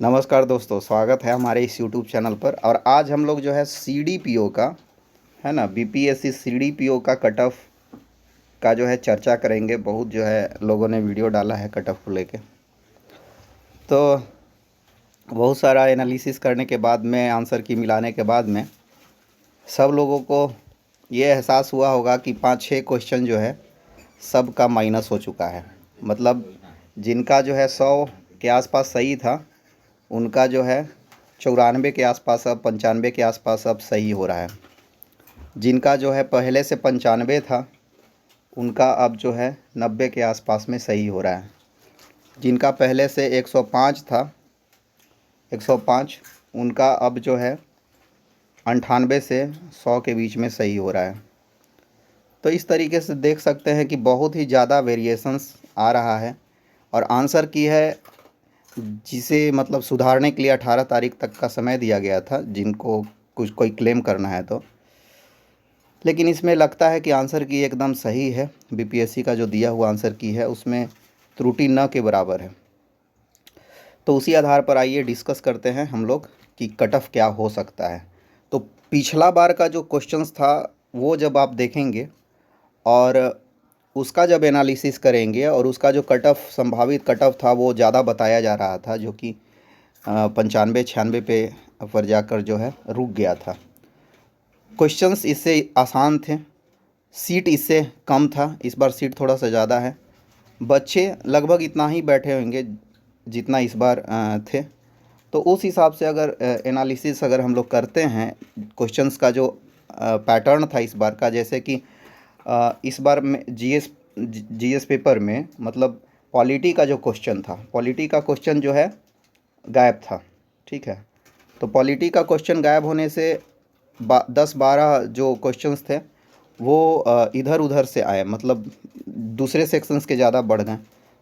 नमस्कार दोस्तों, स्वागत है हमारे इस यूट्यूब चैनल पर। और आज हम लोग जो है सीडीपीओ का है ना, बीपीएससी सीडीपीओ का कट ऑफ का जो है चर्चा करेंगे। बहुत जो है लोगों ने वीडियो डाला है कट ऑफ को लेके, तो बहुत सारा एनालिसिस करने के बाद में, आंसर की मिलाने के बाद में सब लोगों को ये एहसास हुआ होगा कि 5-6 क्वेश्चन जो है सब का माइनस हो चुका है। मतलब जिनका जो है 100 के आसपास सही था, उनका जो है 94 के आसपास, अब 95 के आसपास अब सही हो रहा है। जिनका जो है पहले से 95 था, उनका अब जो है 90 के आसपास में सही हो रहा है। जिनका पहले से 105 था, 105, उनका अब जो है 98 से 100 के बीच में सही हो रहा है। तो इस तरीके से देख सकते हैं कि बहुत ही ज़्यादा वेरिएशंस आ रहा है। और आंसर की है जिसे मतलब सुधारने के लिए 18 तारीख तक का समय दिया गया था, जिनको कुछ कोई क्लेम करना है तो। लेकिन इसमें लगता है कि आंसर की एकदम सही है। बीपीएससी का जो दिया हुआ आंसर की है उसमें त्रुटि न के बराबर है। तो उसी आधार पर आइए डिस्कस करते हैं हम लोग कि कट ऑफ क्या हो सकता है। तो पिछला बार का जो क्वेश्चंस था वो जब आप देखेंगे और उसका जब एनालिसिस करेंगे और उसका जो कट ऑफ, संभावित कट ऑफ था, वो ज़्यादा बताया जा रहा था, जो कि 95-96 पे पर जाकर जो है रुक गया था। क्वेश्चंस इससे आसान थे, सीट इससे कम था, इस बार सीट थोड़ा सा ज़्यादा है। बच्चे लगभग इतना ही बैठे होंगे जितना इस बार थे। तो उस हिसाब से अगर एनालिसिस अगर हम लोग करते हैं क्वेश्चंस का, जो पैटर्न था इस बार का, जैसे कि इस बार में जीएस पेपर में मतलब पॉलिटी का जो क्वेश्चन था, पॉलिटी का क्वेश्चन जो है गायब था। ठीक है, तो पॉलिटी का क्वेश्चन गायब होने से 10-12 जो क्वेश्चंस थे वो इधर उधर से आए, मतलब दूसरे सेक्शंस के ज़्यादा बढ़ गए,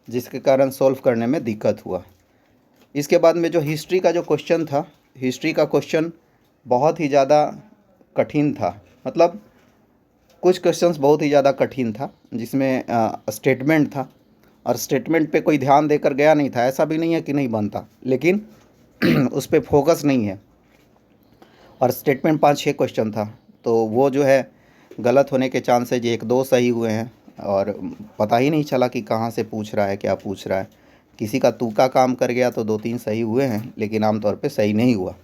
जिसके कारण सॉल्व करने में दिक्कत हुआ। इसके बाद में जो हिस्ट्री का जो क्वेश्चन था, हिस्ट्री का क्वेश्चन बहुत ही ज़्यादा कठिन था। मतलब कुछ क्वेश्चंस बहुत ही ज़्यादा कठिन था, जिसमें स्टेटमेंट था और स्टेटमेंट पे कोई ध्यान देकर गया नहीं था। ऐसा भी नहीं है कि नहीं बनता, लेकिन उस पर फोकस नहीं है। और स्टेटमेंट 5-6 क्वेश्चन था, तो वो जो है गलत होने के चांसेज 1-2 सही हुए हैं। और पता ही नहीं चला कि कहाँ से पूछ रहा है, क्या पूछ रहा है। किसी का तुक्का काम कर गया तो 2-3 सही हुए हैं, लेकिन आमतौर पे सही नहीं हुआ।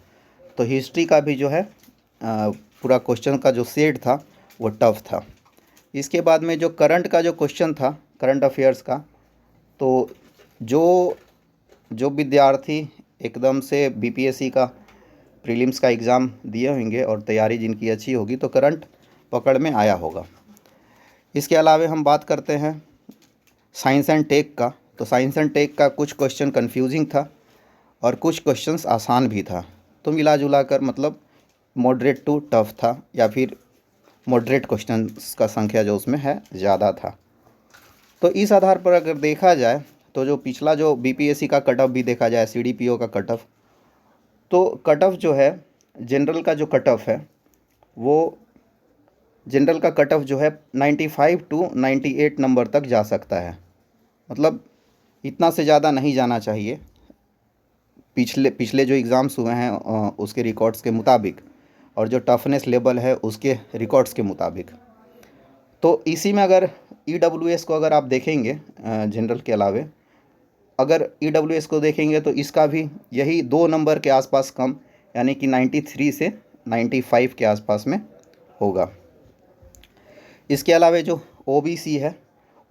तो हिस्ट्री का भी जो है पूरा क्वेश्चन का जो सेट था वो टफ था। इसके बाद में जो करंट का जो क्वेश्चन था, करंट अफेयर्स का, तो जो जो विद्यार्थी एकदम से बीपीएससी का प्रीलिम्स का एग्ज़ाम दिए होंगे और तैयारी जिनकी अच्छी होगी, तो करंट पकड़ में आया होगा। इसके अलावा हम बात करते हैं साइंस एंड टेक का। तो साइंस एंड टेक का कुछ क्वेश्चन कंफ्यूजिंग था और कुछ क्वेश्चंस आसान भी था। तो मिला जुला कर मतलब मॉडरेट टू टफ था, या फिर मॉडरेट क्वेश्चंस का संख्या जो उसमें है ज़्यादा था। तो इस आधार पर अगर देखा जाए तो जो पिछला जो बीपीएससी का कट ऑफ भी देखा जाए, सीडीपीओ का कट ऑफ, तो कट ऑफ जो है जनरल का जो कट ऑफ है, वो जनरल का कट ऑफ जो है 95 टू 98 नंबर तक जा सकता है। मतलब इतना से ज़्यादा नहीं जाना चाहिए पिछले पिछले जो एग्ज़ाम्स हुए हैं उसके रिकॉर्ड्स के मुताबिक, और जो टफनेस लेवल है उसके रिकॉर्ड्स के मुताबिक। तो इसी में अगर ईडब्ल्यूएस को अगर आप देखेंगे जनरल के अलावे, अगर ईडब्ल्यूएस को देखेंगे तो इसका भी यही 2 नंबर के आसपास कम, यानी कि 93 से 95 के आसपास में होगा। इसके अलावा जो ओबीसी है,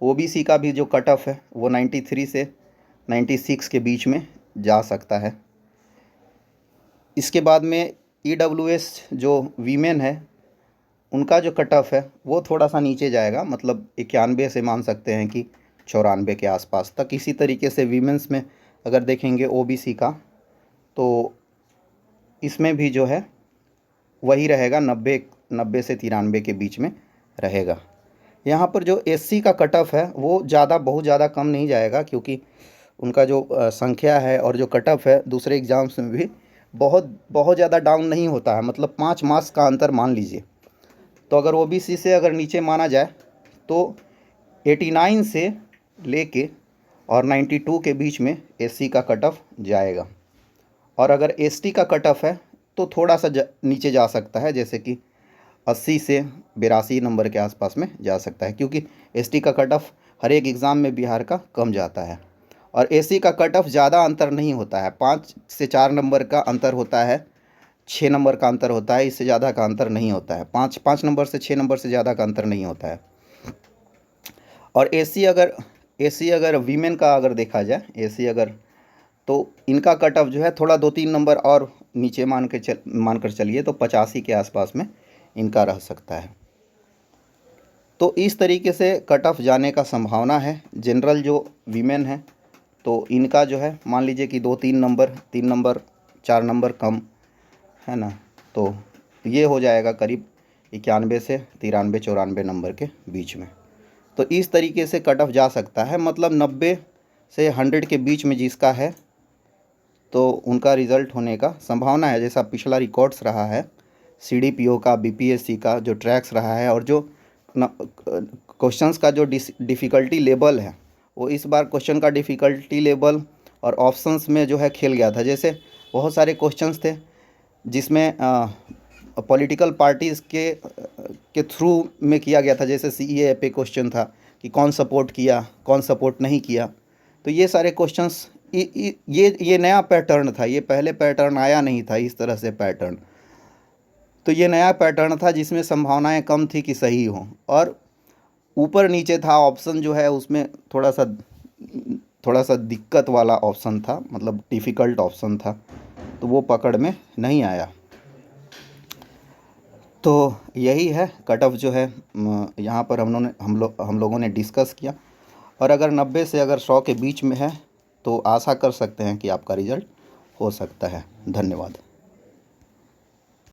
ओबीसी का भी जो कट ऑफ है वो 93 से 96 के बीच में जा सकता है। इसके बाद में ईडब्ल्यूएस जो वीमेन है, उनका जो कट ऑफ है वो थोड़ा सा नीचे जाएगा, मतलब 91 से मान सकते हैं कि 94 के आसपास तक। इसी तरीके से वीमेंस में अगर देखेंगे ओबीसी का, तो इसमें भी जो है वही रहेगा, 90 से 93 के बीच में रहेगा। यहाँ पर जो एससी का कट ऑफ है वो बहुत ज़्यादा कम नहीं जाएगा, क्योंकि उनका जो संख्या है और जो कट ऑफ है दूसरे एग्ज़ाम्स में भी बहुत बहुत ज़्यादा डाउन नहीं होता है। मतलब 5 मार्क्स का अंतर मान लीजिए। तो अगर ओबीसी से अगर नीचे माना जाए तो 89 से लेके और 92 के बीच में एससी का कट ऑफ जाएगा। और अगर एसटी का कट ऑफ है तो थोड़ा सा नीचे जा सकता है, जैसे कि 80 से 82 नंबर के आसपास में जा सकता है, क्योंकि एसटी का कट ऑफ हर एक एग्ज़ाम में बिहार का कम जाता है। और एससी का कट ऑफ ज़्यादा अंतर नहीं होता है, 5 से 4 नंबर का अंतर होता है, 6 नंबर का अंतर होता है, इससे ज़्यादा का अंतर नहीं होता है। 5 नंबर से 6 नंबर से ज़्यादा का अंतर नहीं होता है। और एससी अगर वीमेन का अगर देखा जाए, एससी अगर, तो इनका कट ऑफ जो है थोड़ा 2-3 नंबर और नीचे मानकर चलिए तो 85 के आसपास में इनका रह सकता है। तो इस तरीके से कट ऑफ जाने का संभावना है। जनरल जो वीमेन है तो इनका जो है मान लीजिए कि 2-3 नंबर, 3 नंबर, 4 नंबर कम, है ना, तो ये हो जाएगा करीब 91 से 93-94 नंबर के बीच में। तो इस तरीके से कट ऑफ जा सकता है, मतलब 90 से 100 के बीच में जिसका है तो उनका रिज़ल्ट होने का संभावना है। जैसा पिछला रिकॉर्ड्स रहा है सीडीपीओ का, बीपीएससी का जो ट्रैक्स रहा है, और जो क्वेश्चंस का जो डिफ़िकल्टी लेवल है, वो इस बार क्वेश्चन का डिफ़िकल्टी लेवल और ऑप्शंस में जो है खेल गया था। जैसे बहुत सारे क्वेश्चंस थे जिसमें पॉलिटिकल पार्टीज़ के थ्रू में किया गया था, जैसे सीएए पे क्वेश्चन था कि कौन सपोर्ट किया, कौन सपोर्ट नहीं किया। तो ये सारे क्वेश्चंस, ये नया पैटर्न था, ये पहले पैटर्न आया नहीं था इस तरह से पैटर्न। तो ये नया पैटर्न था जिसमें संभावनाएं कम थी कि सही हो, और ऊपर नीचे था ऑप्शन जो है उसमें थोड़ा सा दिक्कत वाला ऑप्शन था, मतलब डिफ़िकल्ट ऑप्शन था, तो वो पकड़ में नहीं आया। तो यही है कट ऑफ जो है यहाँ पर हम लोगों ने डिस्कस किया। और अगर 90 से अगर 100 के बीच में है तो आशा कर सकते हैं कि आपका रिज़ल्ट हो सकता है। धन्यवाद।